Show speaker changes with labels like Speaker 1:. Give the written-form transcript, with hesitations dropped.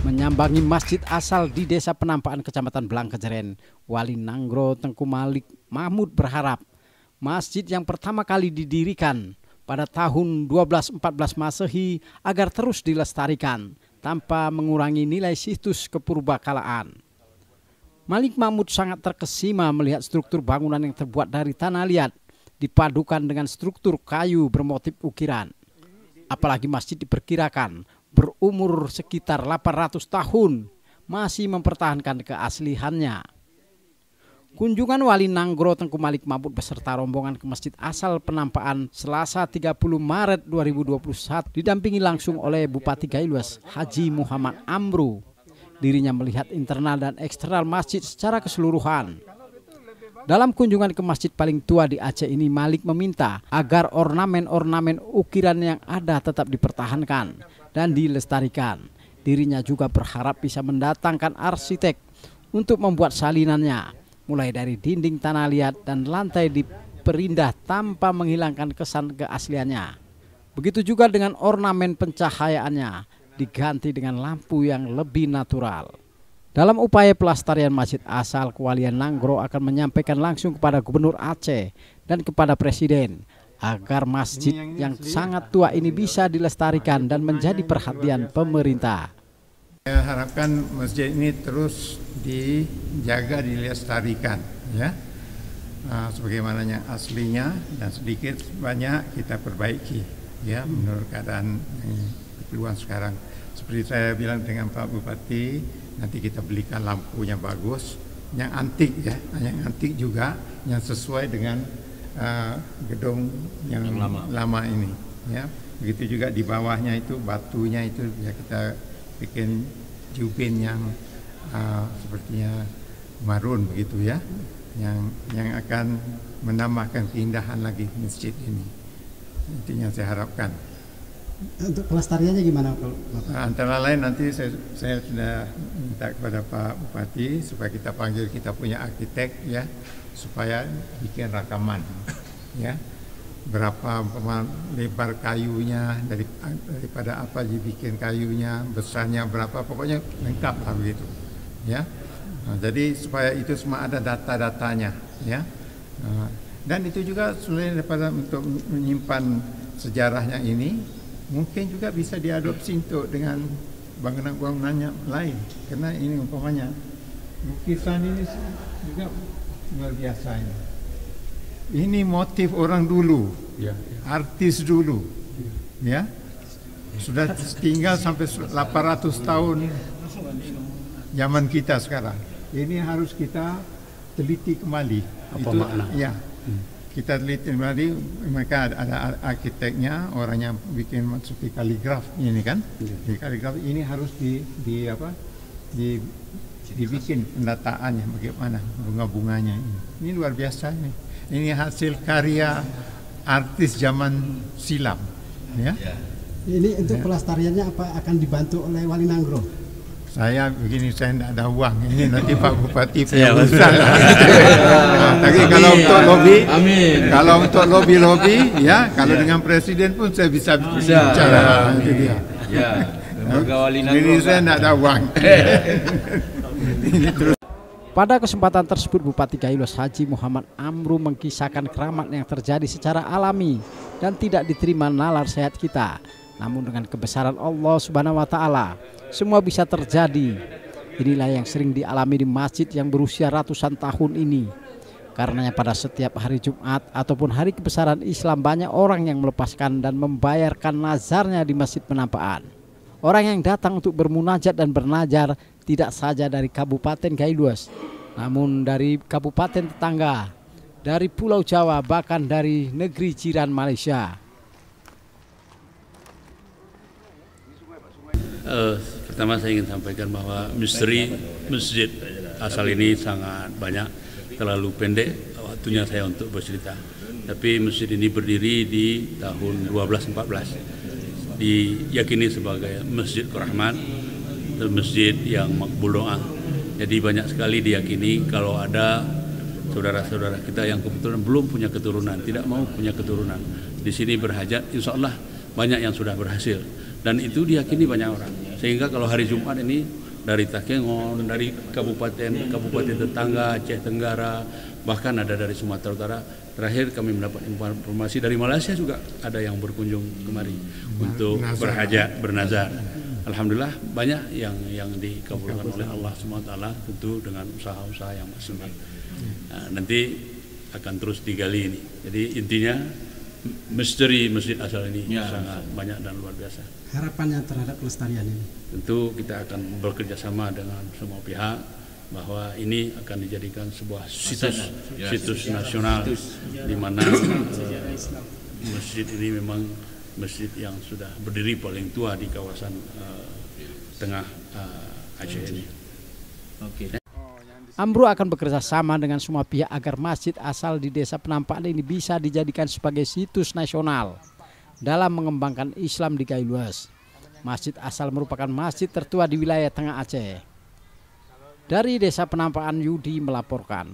Speaker 1: menyambangi masjid asal di Desa Penampakan, Kecamatan Blangkejeren, Wali Nanggro Tengku Malik Mahmud berharap masjid yang pertama kali didirikan pada tahun 1214 Masehi agar terus dilestarikan tanpa mengurangi nilai situs kepurbakalaan. Malik Mahmud sangat terkesima melihat struktur bangunan yang terbuat dari tanah liat dipadukan dengan struktur kayu bermotif ukiran. Apalagi masjid diperkirakan berumur sekitar 800 tahun, masih mempertahankan keasliannya. Kunjungan Wali Nanggro Tengku Malik Mahmud beserta rombongan ke Masjid Asal Penampakan Selasa 30 Maret 2021 didampingi langsung oleh Bupati Gailuas Haji Muhammad Amru. Dirinya melihat internal dan eksternal masjid secara keseluruhan. Dalam kunjungan ke masjid paling tua di Aceh ini, Malik meminta agar ornamen-ornamen ukiran yang ada tetap dipertahankan dan dilestarikan. Dirinya juga berharap bisa mendatangkan arsitek untuk membuat salinannya, mulai dari dinding tanah liat dan lantai diperindah tanpa menghilangkan kesan keasliannya. Begitu juga dengan ornamen pencahayaannya, diganti dengan lampu yang lebih natural. Dalam upaya pelestarian masjid asal, Kewalian Nanggro akan menyampaikan langsung kepada Gubernur Aceh dan kepada Presiden agar masjid yang sangat tua ini bisa dilestarikan dan menjadi perhatian pemerintah.
Speaker 2: Saya harapkan masjid ini terus dijaga, dilestarikan, ya, sebagaimananya aslinya, dan sedikit banyak kita perbaiki, ya, menurut keadaan keperluan sekarang. Seperti saya bilang dengan Pak Bupati, nanti kita belikan lampunya bagus, yang antik, ya, yang antik juga, yang sesuai dengan gedung yang lama ini, ya. Begitu juga di bawahnya itu batunya itu ya kita bikin jubin yang sepertinya marun begitu, ya, yang akan menambahkan keindahan lagi masjid ini. Itu yang saya harapkan.
Speaker 3: Untuk pelestariannya gimana, Bapak?
Speaker 2: Antara lain nanti saya sudah minta kepada Pak Bupati supaya kita panggil kita punya arsitek, ya, supaya bikin rakaman, ya, berapa lebar kayunya, daripada apa dibikin kayunya, besarnya berapa, pokoknya lengkap lah begitu, ya. Jadi supaya itu semua ada data-datanya, ya. Dan itu juga selain daripada untuk menyimpan sejarahnya ini, mungkin juga bisa diadopsi untuk dengan bangunan-bangunannya lain, karena ini umpamanya lukisan ini juga luar biasa ini. Ini motif orang dulu, ya, artis dulu, ya, sudah tinggal sampai 800 tahun zaman kita sekarang. Ini harus kita teliti kembali.
Speaker 4: Apa
Speaker 2: itu
Speaker 4: makna? Ya.
Speaker 2: Kita teliti kembali. Mereka ada arsiteknya, orang yang bikin seperti kaligraf ini kan. Di kaligraf ini harus dibikin pendataannya bagaimana bunga-bunganya ini. Ini luar biasa ini. Ini hasil karya artis zaman silam, ya.
Speaker 3: Ini untuk pelestariannya apa akan dibantu oleh Wali Nanggro?
Speaker 2: Saya begini, saya tidak ada uang. Ini nanti Pak Bupati punya urusan. Tapi kalau untuk lobby, kalau untuk lobby, ya, kalau dengan Presiden pun saya bisa bicara.
Speaker 5: Ya,
Speaker 2: Ini saya tidak ada uang. Ini terus.
Speaker 1: Pada kesempatan tersebut, Bupati Gailuas Haji Muhammad Amru mengkisahkan keramat yang terjadi secara alami dan tidak diterima nalar sehat kita. Namun dengan kebesaran Allah Subhanahu wa Ta'ala, semua bisa terjadi. Inilah yang sering dialami di masjid yang berusia ratusan tahun ini. Karenanya pada setiap hari Jumat ataupun hari kebesaran Islam, banyak orang yang melepaskan dan membayarkan nazarnya di Masjid Penampakan. Orang yang datang untuk bermunajat dan bernajar tidak saja dari Kabupaten Gailuas, namun dari kabupaten tetangga, dari Pulau Jawa, bahkan dari negeri jiran Malaysia.
Speaker 4: Pertama saya ingin sampaikan bahwa misteri masjid asal ini sangat banyak, terlalu pendek waktunya saya untuk bercerita. Tapi masjid ini berdiri di tahun 1214. Diyakini sebagai masjid rahmat, masjid yang makbul doa. Jadi banyak sekali diyakini kalau ada saudara-saudara kita yang kebetulan belum punya keturunan, tidak mau punya keturunan, di sini berhajat, insya Allah banyak yang sudah berhasil, dan itu diyakini banyak orang. Sehingga kalau hari Jumat ini dari Takengon, dari kabupaten tetangga Aceh Tenggara, bahkan ada dari Sumatera Utara. Terakhir kami mendapat informasi dari Malaysia juga ada yang berkunjung kemari untuk berhajat, bernazar. Alhamdulillah banyak yang dikabulkan oleh Allah SWT, tentu dengan usaha-usaha yang maksimal. Nah, nanti akan terus digali ini. Jadi intinya misteri Masjid Asal ini sangat banyak dan luar biasa.
Speaker 3: Harapannya terhadap pelestarian ini?
Speaker 4: Tentu kita akan bekerja sama dengan semua pihak bahwa ini akan dijadikan sebuah situs nasional di mana masjid ini memang masjid yang sudah berdiri paling tua di kawasan tengah Aceh ini.
Speaker 1: Amru akan bekerja sama dengan semua pihak agar Masjid Asal di Desa Penampakan ini bisa dijadikan sebagai situs nasional dalam mengembangkan Islam di Kailuas. Masjid Asal merupakan masjid tertua di wilayah Tengah Aceh. Dari Desa Penampakan, Yudi melaporkan.